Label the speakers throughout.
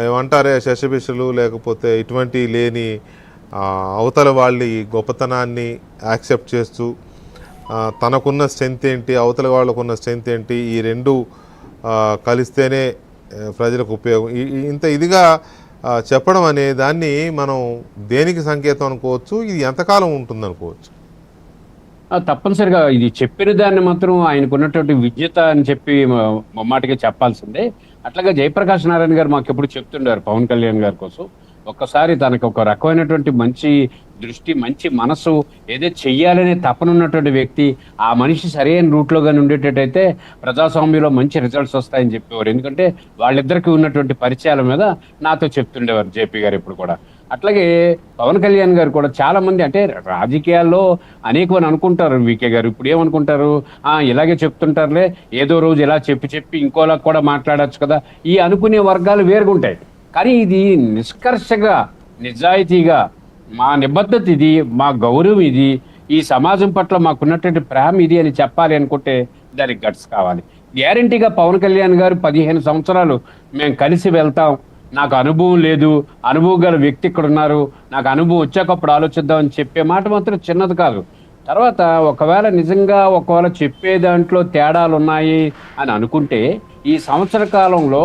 Speaker 1: ఏమంటారే శశభిషలు లేకపోతే ఇటువంటి లేని అవతల వాళ్ళ గొప్పతనాన్ని యాక్సెప్ట్ చేస్తూ తనకున్న స్ట్రెంత్ ఏంటి, అవతల వాళ్ళకున్న స్ట్రెంత్ ఏంటి, ఈ రెండు కలిస్తేనే ప్రజలకు ఉపయోగం, ఇంత ఇదిగా చెప్పడం అనే దాన్ని మనం దేనికి సంకేతం అనుకోవచ్చు, ఇది ఎంతకాలం ఉంటుంది అనుకోవచ్చు?
Speaker 2: తప్పనిసరిగా ఇది చెప్పిన దాన్ని మాత్రం ఆయనకున్నటువంటి విద్యత అని చెప్పి మొమ్మాటిగా చెప్పాల్సిందే. అట్లాగా జయప్రకాష్ నారాయణ గారు మాకు ఎప్పుడు చెప్తుండారు పవన్ కళ్యాణ్ గారి కోసం, ఒక్కసారి తనకు ఒక రకమైనటువంటి మంచి దృష్టి, మంచి మనసు, ఏదో చెయ్యాలనే తపనున్నటువంటి వ్యక్తి, ఆ మనిషి సరైన రూట్లో కానీ ఉండేటట్టయితే ప్రజాస్వామ్యంలో మంచి రిజల్ట్స్ వస్తాయని చెప్పేవారు. ఎందుకంటే వాళ్ళిద్దరికి ఉన్నటువంటి పరిచయాల మీద నాతో చెప్తుండేవారు జేపీ గారు ఎప్పుడు కూడా. అట్లాగే పవన్ కళ్యాణ్ గారు కూడా చాలా మంది, అంటే రాజకీయాల్లో అనేకమంది అనుకుంటారు వికే గారు, ఇప్పుడు ఏమనుకుంటారు, ఇలాగే చెప్తుంటారులే, ఏదో రోజు ఇలా చెప్పి ఇంకోలా కూడా మాట్లాడచ్చు కదా, ఈ అనుకునే వర్గాలు వేరుగుంటాయి. కానీ ఇది నిష్కర్షగా, నిజాయితీగా, మా నిబద్ధత ఇది, మా గౌరవం ఇది, ఈ సమాజం పట్ల మాకున్నటువంటి ప్రేమ ఇది అని చెప్పాలి అనుకుంటే దానికి గట్స్ కావాలి. గ్యారంటీగా పవన్ కళ్యాణ్ గారు 15 సంవత్సరాలు మేము కలిసి వెళ్తాం, నాకు అనుభవం లేదు, అనుభవం గల వ్యక్తి ఇక్కడ ఉన్నారు, నాకు అనుభవం వచ్చాకప్పుడు ఆలోచిద్దాం అని చెప్పే మాట మాత్రం చిన్నది కాదు. తర్వాత ఒకవేళ నిజంగా చెప్పే దాంట్లో తేడాలు ఉన్నాయి అని అనుకుంటే, ఈ సంవత్సర కాలంలో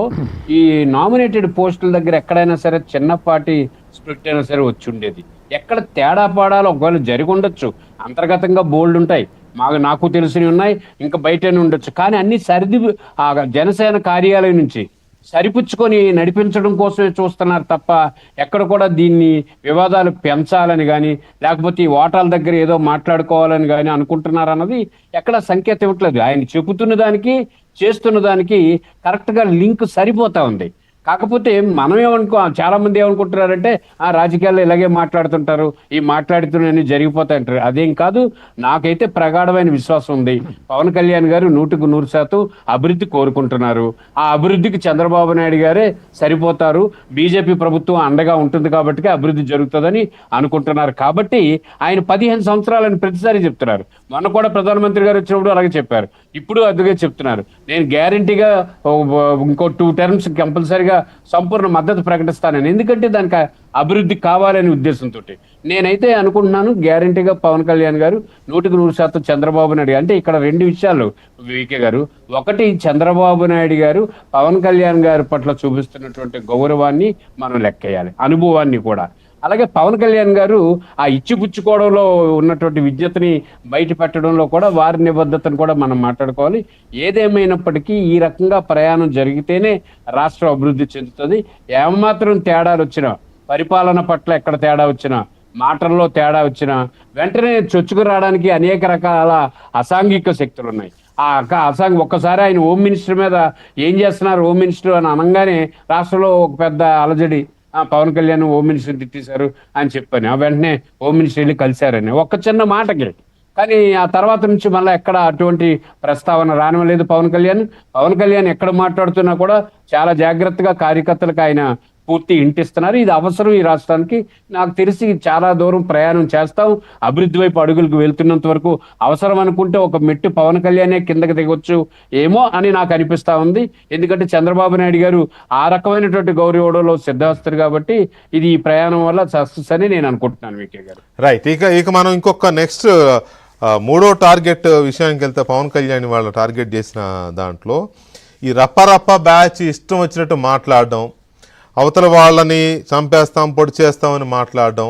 Speaker 2: ఈ నామినేటెడ్ పోస్టుల దగ్గర ఎక్కడైనా సరే చిన్నపాటి స్ప్లిట్ అయినా సరే వచ్చి ఉండేది. ఎక్కడ తేడా పాడాలో ఒకవేళ జరిగి ఉండొచ్చు, అంతర్గతంగా బోల్డ్ ఉంటాయి, నాకు తెలిసినవి ఉన్నాయి, ఇంకా బయటనే ఉండొచ్చు. కానీ అన్ని జనసేన కార్యాలయం నుంచి సరిపుచ్చుకొని నడిపించడం కోసమే చూస్తున్నారు తప్ప ఎక్కడ కూడా దీన్ని వివాదాలు పెంచాలని కానీ, లేకపోతే ఈ ఓటాల దగ్గర ఏదో మాట్లాడుకోవాలని కానీ అనుకుంటున్నారు అన్నది ఎక్కడ సంకేతం ఇవ్వట్లేదు. ఆయన చెబుతున్న దానికి చేస్తున్న దానికి కరెక్ట్గా లింక్ సరిపోతా ఉంది. కాకపోతే మనం చాలా మంది ఏమనుకుంటున్నారంటే రాజకీయాల్లో ఇలాగే మాట్లాడుతుంటారు, ఈ మాట్లాడుతున్నవన్నీ జరిగిపోతాయంటారు. అదేం కాదు. నాకైతే ప్రగాఢమైన విశ్వాసం ఉంది, పవన్ కళ్యాణ్ గారు 100% అభివృద్ధి కోరుకుంటున్నారు. ఆ అభివృద్ధికి చంద్రబాబు నాయుడు గారే సరిపోతారు, బీజేపీ ప్రభుత్వం అండగా ఉంటుంది కాబట్టి అభివృద్ధి జరుగుతుందని అనుకుంటున్నారు. కాబట్టి ఆయన 15 సంవత్సరాలని ప్రతిసారి చెప్తున్నారు. మొన్న కూడా ప్రధానమంత్రి గారు వచ్చినప్పుడు అలాగే చెప్పారు, ఇప్పుడు అదుగే చెప్తున్నారు. నేను గ్యారంటీగా ఇంకో 2 టర్మ్స్ కంపల్సరీగా సంపూర్ణ మద్దతు ప్రకటిస్తానని. ఎందుకంటే దానికి అభివృద్ధి కావాలనే ఉద్దేశంతో నేనైతే అనుకుంటున్నాను, గ్యారంటీగా పవన్ కళ్యాణ్ గారు 100% చంద్రబాబు నాయుడు. అంటే ఇక్కడ 2 విషయాలు వికే గారు. ఒకటి, చంద్రబాబు నాయుడు గారు పవన్ కళ్యాణ్ గారి పట్ల చూపిస్తున్నటువంటి గౌరవాన్ని మనం లెక్కేయాలి, అనుభవాన్ని కూడా. అలాగే పవన్ కళ్యాణ్ గారు ఆ ఇచ్చిపుచ్చుకోవడంలో ఉన్నటువంటి విద్యతని బయట పెట్టడంలో కూడా వారి నిబద్ధతను కూడా మనం మాట్లాడుకోవాలి. ఏదేమైనప్పటికీ ఈ రకంగా ప్రయాణం జరిగితేనే రాష్ట్రం అభివృద్ధి చెందుతుంది. ఏమాత్రం తేడాలు వచ్చినా, పరిపాలన పట్ల ఎక్కడ తేడా వచ్చినా, మాటల్లో తేడా వచ్చినా వెంటనే చొచ్చుకు రావడానికి అనేక రకాల అసాంఘిక శక్తులు ఉన్నాయి. ఒక్కసారి ఆయన హోమ్ మినిస్టర్ మీద ఏం చేస్తున్నారు హోమ్ మినిస్టర్ అని అనగానే రాష్ట్రంలో ఒక పెద్ద అలజడి, పవన్ కళ్యాణ్ హోమ్ మినిస్టర్ తిట్టేశారు అని చెప్పని వెంటనే హోమ్ మినిస్టర్ వెళ్ళి కలిశారని ఒక చిన్న మాటకి. కానీ ఆ తర్వాత నుంచి మళ్ళీ ఎక్కడ అటువంటి ప్రస్తావన రానివ్వలేదు పవన్ కళ్యాణ్ ఎక్కడ మాట్లాడుతున్నా కూడా చాలా జాగ్రత్తగా కార్యకర్తలకు ఆయన పూర్తి ఇంటిస్తున్నారు. ఇది అవసరం ఈ రాష్ట్రానికి. నాకు తెలిసి చాలా దూరం ప్రయాణం చేస్తాం, అభివృద్ధి వైపు అడుగులకు వెళ్తున్నంత వరకు అవసరం అనుకుంటే ఒక మెట్టు పవన్ కళ్యాణే కిందకి దిగొచ్చు ఏమో అని నాకు అనిపిస్తా ఉంది. ఎందుకంటే చంద్రబాబు నాయుడు గారు ఆ రకమైనటువంటి గౌరవంలో సిద్ధవస్తారు కాబట్టి ఇది ఈ ప్రయాణం వల్ల సక్సెస్ అని నేను అనుకుంటున్నాను వికే గారు.
Speaker 1: రైట్. ఇక మనం ఇంకొక నెక్స్ట్ 3వ టార్గెట్ విషయానికి వెళ్తే, పవన్ కళ్యాణ్ వాళ్ళు టార్గెట్ చేసిన దాంట్లో ఈ రప్ప బ్యాచ్ ఇష్టం వచ్చినట్టు మాట్లాడడం, అవతల వాళ్ళని చంపేస్తాం పొడి చేస్తామని మాట్లాడడం,